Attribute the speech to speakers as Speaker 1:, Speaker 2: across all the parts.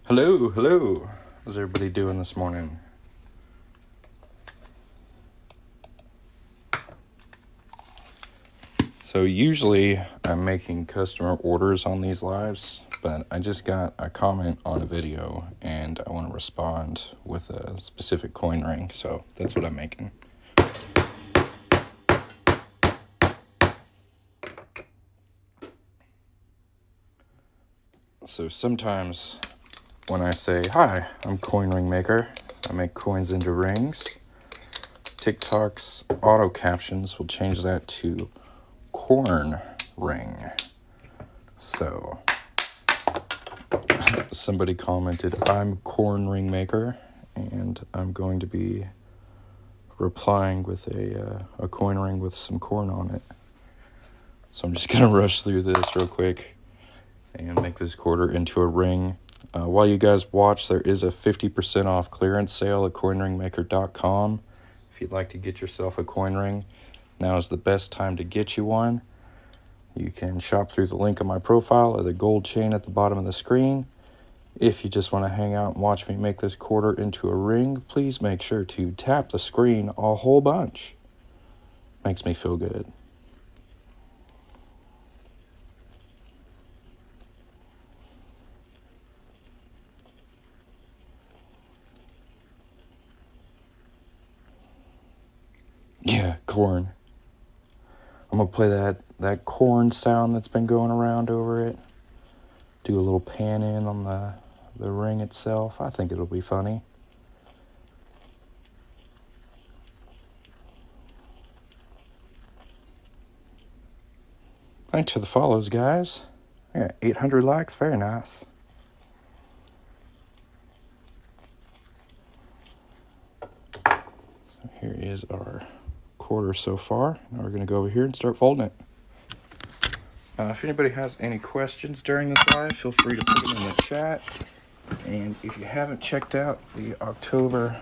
Speaker 1: Hello, hello. How's everybody doing this morning? So usually I'm making customer orders on these lives, but I just got a comment on a video and I want to respond with a specific coin ring, so that's what I'm making. So sometimes when I say, "Hi, I'm coin ring maker. I make coins into rings," TikTok's auto captions will change that to corn ring. So somebody commented, "I'm corn ring maker," and I'm going to be replying with a coin ring with some corn on it. So I'm just going to rush through this real quick and make this quarter into a ring. While you guys watch, there is a 50% off clearance sale at coinringmaker.com. If you'd like to get yourself a coin ring, now is the best time to get you one. You can shop through the link on my profile or the gold chain at the bottom of the screen. If you just want to hang out and watch me make this quarter into a ring, please make sure to tap the screen a whole bunch. Makes me feel good. Yeah, corn. I'm going to play that corn sound that's been going around over it. Do a little pan in on the ring itself. I think it'll be funny. Thanks for the follows, guys. I got 800 likes. Very nice. So here is our quarter so far. Now we're going to go over here and start folding it. If anybody has any questions during this live, feel free to put them in the chat. And if you haven't checked out the October,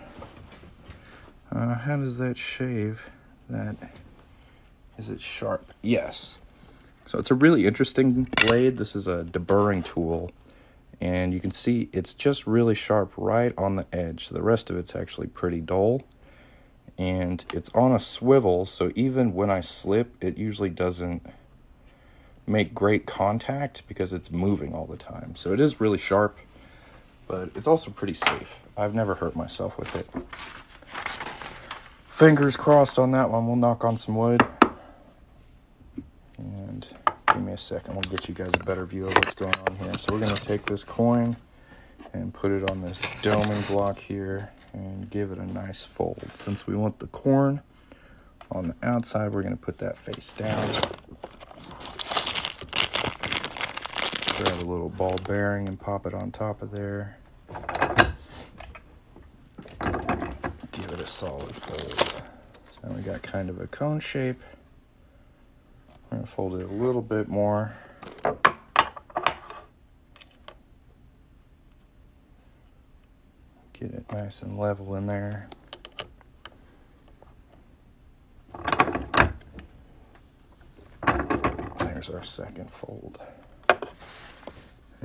Speaker 1: how does that shave? Is it sharp? Yes. So it's a really interesting blade. This is a deburring tool. And you can see it's just really sharp right on the edge. The rest of it's actually pretty dull. And it's on a swivel, so even when I slip, it usually doesn't make great contact because it's moving all the time. So it is really sharp, but it's also pretty safe. I've never hurt myself with it. Fingers crossed on that one. We'll knock on some wood. And give me a second. We'll get you guys a better view of what's going on here. So we're going to take this coin and put it on this doming block here and give it a nice fold. Since we want the corn on the outside, we're going to put that face down. Grab a little ball bearing and pop it on top of there. Give it a solid fold. So now we got kind of a cone shape. We're going to fold it a little bit more. Get it nice and level in there. There's our second fold.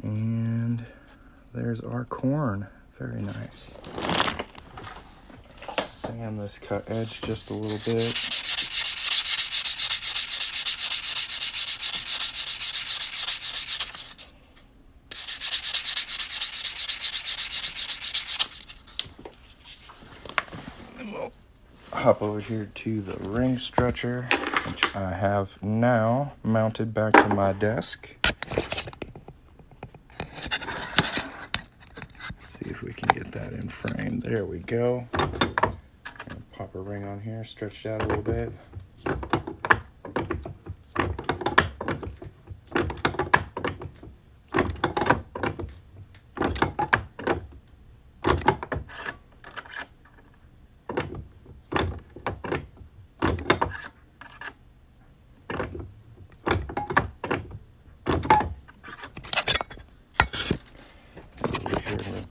Speaker 1: And there's our corn. Very nice. Sand this cut edge just a little bit. Then we'll hop over here to the ring stretcher, which I have now mounted back to my desk. See if we can get that in frame. There we go. Pop a ring on here, stretch it out a little bit.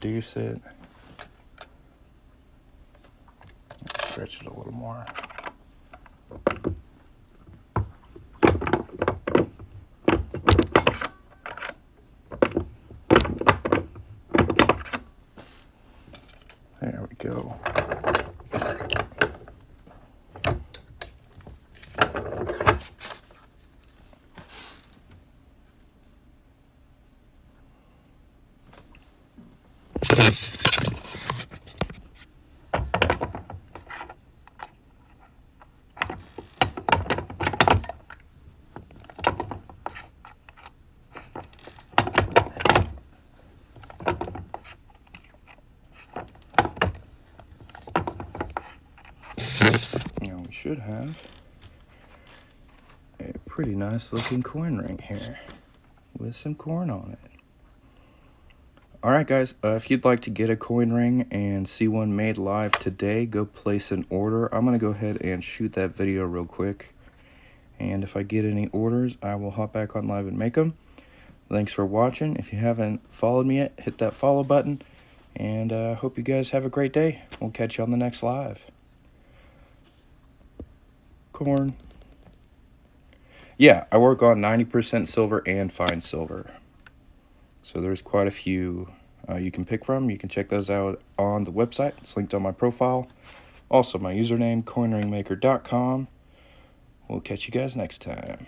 Speaker 1: Reduce it. Stretch it a little more. Now we should have a pretty nice looking coin ring here with some corn on it. Alright guys, if you'd like to get a coin ring and see one made live today, go place an order. I'm going to go ahead and shoot that video real quick. And if I get any orders, I will hop back on live and make them. Thanks for watching. If you haven't followed me yet, hit that follow button. And hope you guys have a great day. We'll catch you on the next live. Corn. Yeah, I work on 90% silver and fine silver. So there's quite a few you can pick from. You can check those out on the website. It's linked on my profile. Also, my username, coinringmaker.com. We'll catch you guys next time.